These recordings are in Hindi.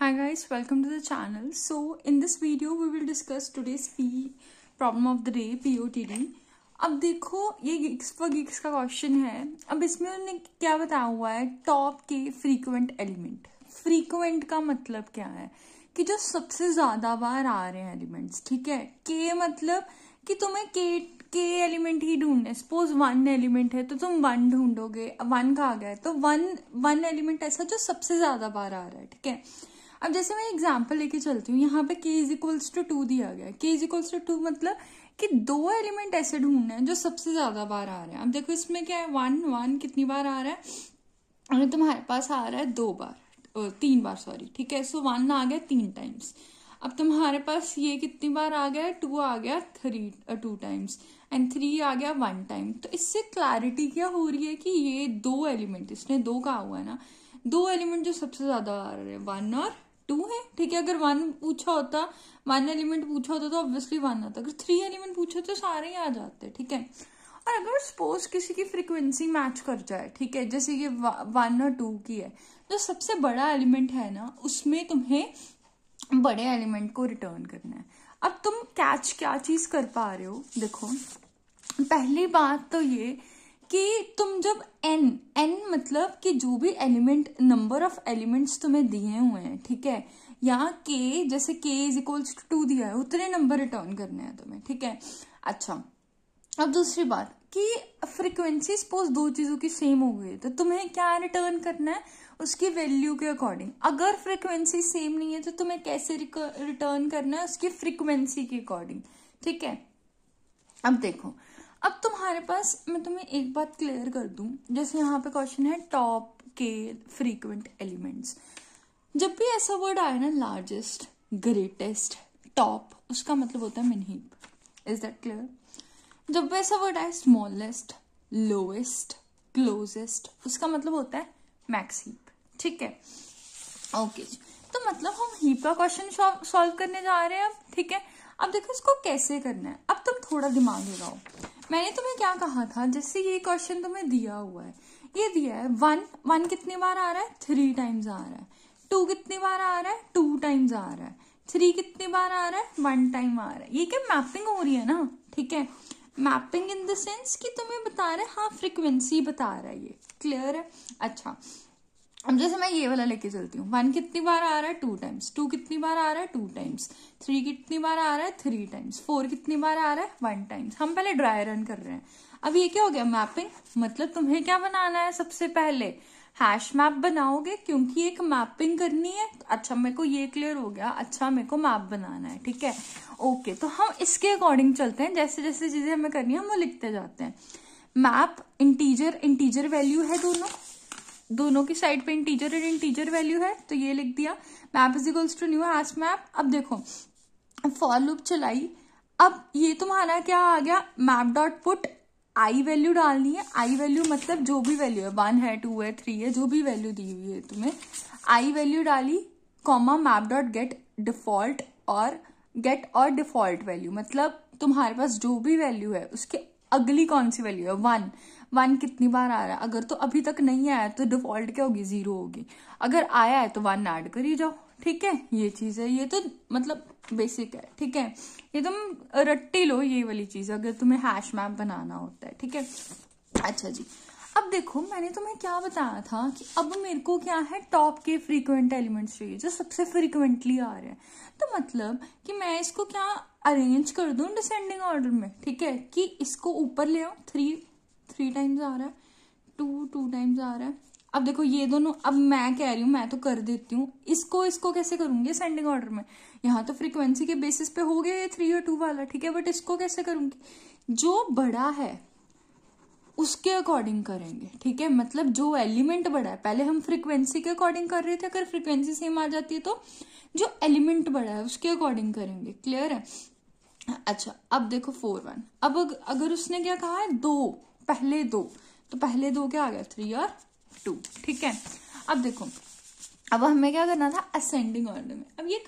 Hi guys, welcome to the channel. So in this video we will discuss today's P problem of the day POTD. अब देखो ये गिग्स फॉर गिग्स का क्वेश्चन है. अब इसमें उन्होंने क्या बताया हुआ है, टॉप के फ्रीक्वेंट एलिमेंट. फ्रीक्वेंट का मतलब क्या है कि जो सबसे ज्यादा बार आ रहे हैं एलिमेंट्स. ठीक है, के मतलब कि तुम्हें के एलिमेंट ही ढूंढने. सपोज 1 एलिमेंट है तो तुम 1 ढूंढोगे. 1 का आ गया है तो वन एलिमेंट ऐसा जो सबसे ज्यादा बार आ रहा है. ठीक है, अब जैसे मैं एग्जांपल लेके चलती हूँ. यहाँ पे k इज 2 दिया गया है. k इज 2 मतलब कि 2 एलिमेंट ऐसे ढूंढने हैं जो सबसे ज्यादा बार आ रहे हैं. अब देखो इसमें क्या है, 1 कितनी बार आ रहा है, और तुम्हारे पास आ रहा है 3 बार सॉरी. ठीक है, सो 1 आ गया 3 टाइम्स. अब तुम्हारे पास ये कितनी बार आ गया, 2 आ गया 2 टाइम्स, एंड 3 आ गया 1 टाइम. तो इससे क्लैरिटी क्या हो रही है कि ये 2 एलिमेंट, इसने 2 कहा हुआ है ना, 2 एलिमेंट जो सबसे ज्यादा आ रहे हैं 1 और 2 है. ठीक है, अगर 1 पूछा होता, 1 एलिमेंट पूछा होता तो ऑब्वियसली 1 आता. अगर 3 एलिमेंट पूछे तो सारे ही आ जाते. ठीक है, और अगर सपोज किसी की फ्रीक्वेंसी मैच कर जाए, ठीक है, जैसे ये 1 और 2 की है, जो सबसे बड़ा एलिमेंट है ना उसमें तुम्हें बड़े एलिमेंट को रिटर्न करना है. अब तुम कैच क्या चीज कर पा रहे हो, देखो पहली बात तो ये कि तुम जब n मतलब कि जो भी एलिमेंट, नंबर ऑफ एलिमेंट्स तुम्हें दिए हुए हैं, ठीक है, या k जैसे k इज 2 दिया है, उतने नंबर रिटर्न करने हैं तुम्हें. ठीक है, अच्छा अब दूसरी बात कि फ्रीक्वेंसी सपोज 2 चीजों की सेम हो गई तो तुम्हें क्या रिटर्न करना है, उसकी वैल्यू के अकॉर्डिंग. अगर फ्रीक्वेंसी सेम नहीं है तो तुम्हें कैसे रिटर्न करना है, उसकी फ्रीक्वेंसी के अकॉर्डिंग. ठीक है, अब देखो, अब तुम्हारे पास मैं तुम्हें एक बात क्लियर कर दूं. जैसे यहाँ पे क्वेश्चन है टॉप के फ्रीक्वेंट एलिमेंट्स. जब भी ऐसा वर्ड आए ना, लार्जेस्ट, ग्रेटेस्ट, टॉप, उसका मतलब होता है मिन हीप. Is that clear? जब भी ऐसा वर्ड आए स्मॉलेस्ट, लोएस्ट, क्लोजेस्ट, उसका मतलब होता है मैक्स हीप. ठीक है, ओके जी. तो मतलब हम हीप का क्वेश्चन सॉल्व करने जा रहे हैं अब. ठीक है, अब देखो इसको कैसे करना है. अब तुम थोड़ा दिमाग लगाओ. मैंने तुम्हें क्या कहा था, जैसे ये क्वेश्चन तुम्हें दिया हुआ है, ये दिया है 1 कितनी बार आ रहा है, 3 टाइम्स आ रहा है. 2 कितनी बार आ रहा है, 2 टाइम्स आ रहा है. 3 कितनी बार आ रहा है, 1 टाइम आ रहा है. ये क्या मैपिंग हो रही है ना. ठीक है, मैपिंग इन द सेंस कि तुम्हें बता रहा है, हाँ फ्रीक्वेंसी बता रहा है. ये क्लियर है? अच्छा, अब जैसे मैं ये वाला लेके चलती हूँ. 1 कितनी बार आ रहा है, 2 टाइम्स. 2 कितनी बार आ रहा है, 2 टाइम्स. 3 कितनी बार आ रहा है, 3 टाइम्स. 4 कितनी बार आ रहा है, 1 टाइम्स. हम पहले ड्राई रन कर रहे हैं. अब ये क्या हो गया, मैपिंग. मतलब तुम्हें क्या बनाना है, सबसे पहले हैश मैप बनाओगे, क्योंकि एक मैपिंग करनी है. अच्छा मेरे को ये क्लियर हो गया. अच्छा मेरे को मैप बनाना है. ठीक है, ओके, तो हम इसके अकॉर्डिंग चलते हैं. जैसे जैसे चीजें हमें करनी है हम वो लिखते जाते हैं. मैप इंटीजर वैल्यू है, दोनों की साइड पे इंटीजर और इंटीजर वैल्यू है, तो ये लिख दिया. Map is equals to new hash map. अब देखो फॉर लूप चलाई. अब ये तुम्हारा क्या आ गया, map dot put I value डालनी है. आई वैल्यू मतलब जो भी वैल्यू है, 1 है, 2 है, 3 है, जो भी वैल्यू दी हुई है तुम्हें, आई वैल्यू डाली, comma map dot gate default और डिफॉल्ट वैल्यू. मतलब तुम्हारे पास जो भी वैल्यू है उसके अगली कौन सी वैल्यू है, 1 कितनी बार आ रहा है. अगर तो अभी तक नहीं आया तो डिफॉल्ट क्या होगी, 0 होगी. अगर आया है तो 1 ऐड कर ही जाओ. ठीक है, ये चीज है. ये तो मतलब बेसिक है. ठीक है, ये तुम रट्टी लो ये वाली चीज अगर तुम्हें हैश मैप बनाना होता है. ठीक है, अच्छा जी. अब देखो मैंने तुम्हें क्या बताया था कि अब मेरे को क्या है, टॉप के फ्रीक्वेंट एलिमेंट्स चाहिए जो सबसे फ्रीक्वेंटली आ रहे हैं. तो मतलब कि मैं इसको क्या अरेंज कर दूं डिसेंडिंग ऑर्डर में. ठीक है, कि इसको ऊपर ले आओ. 3 टाइम्स आ रहा है, 2 टाइम्स आ रहा है. अब देखो ये दोनों, अब मैं कह रही हूँ, मैं तो कर देती हूँ. इसको कैसे करूंगी असेंडिंग ऑर्डर में. यहाँ तो फ्रीक्वेंसी के बेसिस पे हो गया ये 3 और 2 वाला. ठीक है, बट इसको कैसे करूंगी, जो बड़ा है उसके अकॉर्डिंग करेंगे. ठीक है, मतलब जो एलिमेंट बड़ा है, पहले हम फ्रीक्वेंसी के अकॉर्डिंग कर रहे थे, अगर फ्रीक्वेंसी सेम आ जाती है तो जो एलिमेंट बड़ा है उसके अकॉर्डिंग करेंगे. क्लियर है? अच्छा, अब देखो 4 1. अब अगर उसने क्या कहा है, 2, पहले 2, तो पहले 2 क्या आ गया, 3 और 2. ठीक है, अब देखो, अब हमें क्या करना था, असेंडिंग ऑर्डर में. अब ये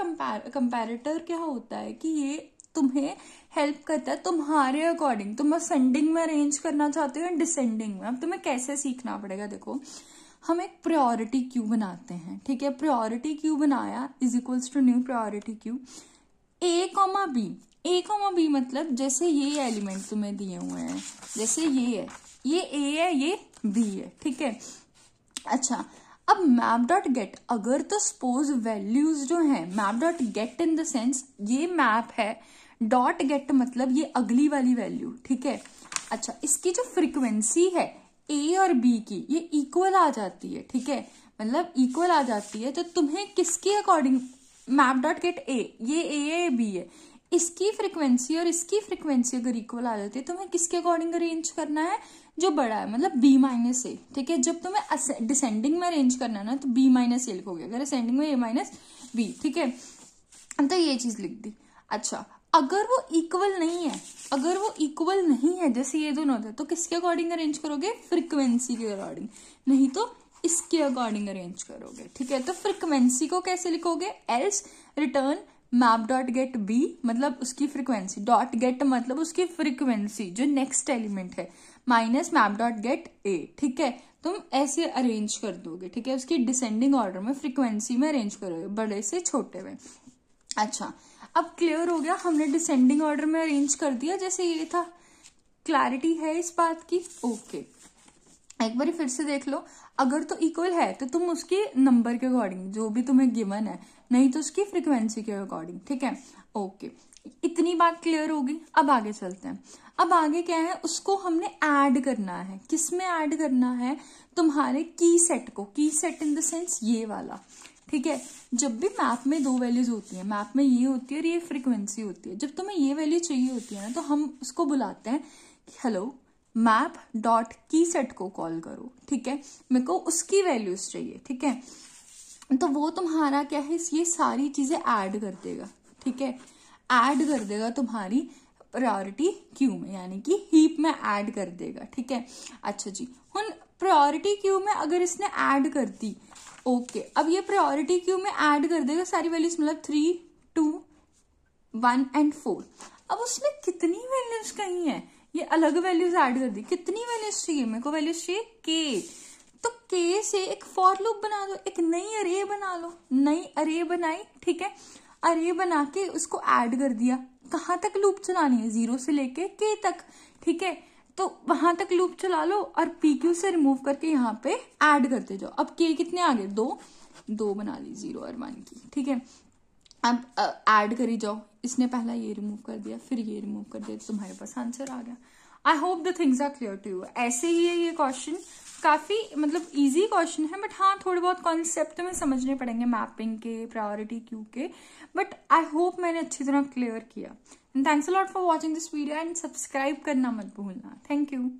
कंपैरेटर क्या होता है कि ये तुम्हें हेल्प करता है तुम्हारे अकॉर्डिंग. तुम असेंडिंग में अरेंज करना चाहते हो या डिसेंडिंग में. अब तुम्हें कैसे सीखना पड़ेगा, देखो हम एक प्रायोरिटी क्यू बनाते हैं, ठीक है। प्रायोरिटी क्यू बनाया is equals to new priority queue A comma B. A comma B मतलब जैसे ये एलिमेंट तुम्हें दिए हुए हैं, जैसे ये है, ये ए है, ये बी है, ठीक है। अच्छा, अब मैप डॉट गेट, अगर तो सपोज वैल्यूज जो है map dot get in the sense ये मैप है, डॉट गेट मतलब ये अगली वाली वैल्यू, ठीक है। अच्छा, इसकी जो फ्रीक्वेंसी है ए और बी की ये इक्वल आ जाती है, ठीक है, मतलब इक्वल आ जाती है, तो तुम्हें किसके अकॉर्डिंग मैप डॉट गेट ए, ये ए है, बी है, इसकी फ्रीक्वेंसी और इसकी फ्रीक्वेंसी अगर इक्वल आ जाती है, तुम्हें किसके अकॉर्डिंग अरेंज करना है, जो बड़ा है, मतलब बी माइनस ए, ठीक है। जब तुम्हें डिसेंडिंग में अरेंज करना है ना तो बी माइनस ए लिखोगे, अगर असेंडिंग में ए माइनस बी, ठीक है। तो ये चीज लिख दी। अच्छा, अगर वो इक्वल नहीं है, अगर वो इक्वल नहीं है, जैसे ये दोनों होते हैं, तो किसके अकॉर्डिंग अरेंज करोगे, फ्रीक्वेंसी के अकॉर्डिंग, नहीं तो इसके अकॉर्डिंग अरेंज करोगे, ठीक है। तो फ्रीक्वेंसी को कैसे लिखोगे, else return map dot get B, मतलब उसकी फ्रीक्वेंसी, डॉट गेट मतलब उसकी फ्रीक्वेंसी जो नेक्स्ट एलिमेंट है, minus map dot get A, ठीक है। तुम ऐसे अरेंज कर दोगे, ठीक है, उसकी डिसेंडिंग ऑर्डर में फ्रीक्वेंसी में अरेंज करोगे, बड़े से छोटे में। अच्छा, अब क्लियर हो गया, हमने डिसेंडिंग ऑर्डर में अरेंज कर दिया जैसे ये था। क्लैरिटी है इस बात की? ओके, एक बार फिर से देख लो, अगर तो इक्वल है तो तुम उसकी नंबर के अकॉर्डिंग जो भी तुम्हें गिवन है, नहीं तो उसकी फ्रीक्वेंसी के अकॉर्डिंग, ठीक है। ओके, इतनी बात क्लियर होगी। अब आगे चलते हैं। अब आगे क्या है, उसको हमने ऐड करना है। किस में ऐड करना है, तुम्हारे की सेट को, की सेट इन द सेंस ये वाला, ठीक है। जब भी मैप में दो वैल्यूज होती है, मैप में ये होती है और ये फ्रीक्वेंसी होती है, जब तुम्हें ये वैल्यू चाहिए होती है ना तो हम उसको बुलाते हैं हेलो मैप डॉट की सेट को कॉल करो, ठीक है, मेरे को उसकी वैल्यूज चाहिए, ठीक है। तो वो तुम्हारा क्या है, ये सारी चीजें ऐड कर देगा, ठीक है, ऐड कर देगा तुम्हारी प्रायोरिटी क्यू में, यानी कि हीप में ऐड कर देगा, ठीक है। अच्छा जी, हुन प्रायोरिटी क्यू में अगर इसने ऐड कर दी, ओके, अब ये प्रायोरिटी क्यू में ऐड कर देगा सारी वैल्यूज, मतलब 3, 2, 1 एंड 4। अब उसने कितनी वैल्यूज कही है, ये अलग वैल्यूज ऐड कर दी, कितनी वैल्यूज चाहिए, मेरे को वैल्यूज चाहिए के, तो के से एक फॉर लूप बना दो, एक नई अरे बना लो, नई अरे बनाई, ठीक है, अरे बना के उसको ऐड कर दिया। कहाँ तक लूप चलानी है, 0 से लेके के तक, ठीक है, तो वहां तक लूप चला लो और PQ से रिमूव करके यहाँ पे ऐड करते जाओ। अब के कितने आ गए, 2 बना ली 0 और 1 की, ठीक है। अब ऐड करी जाओ, इसने पहला ये रिमूव कर दिया, फिर ये रिमूव कर दिया, तो तुम्हारे पास आंसर आ गया। I hope the things are clear to you. ऐसे ही है ये क्वेश्चन, काफी मतलब इजी क्वेश्चन है, बट हाँ थोड़े बहुत कॉन्सेप्ट में समझने पड़ेंगे मैपिंग के, प्रायोरिटी क्यू के, बट आई होप मैंने अच्छी तरह क्लियर किया। Thanks a lot for watching this video and subscribe करना मत भूलना। Thank you.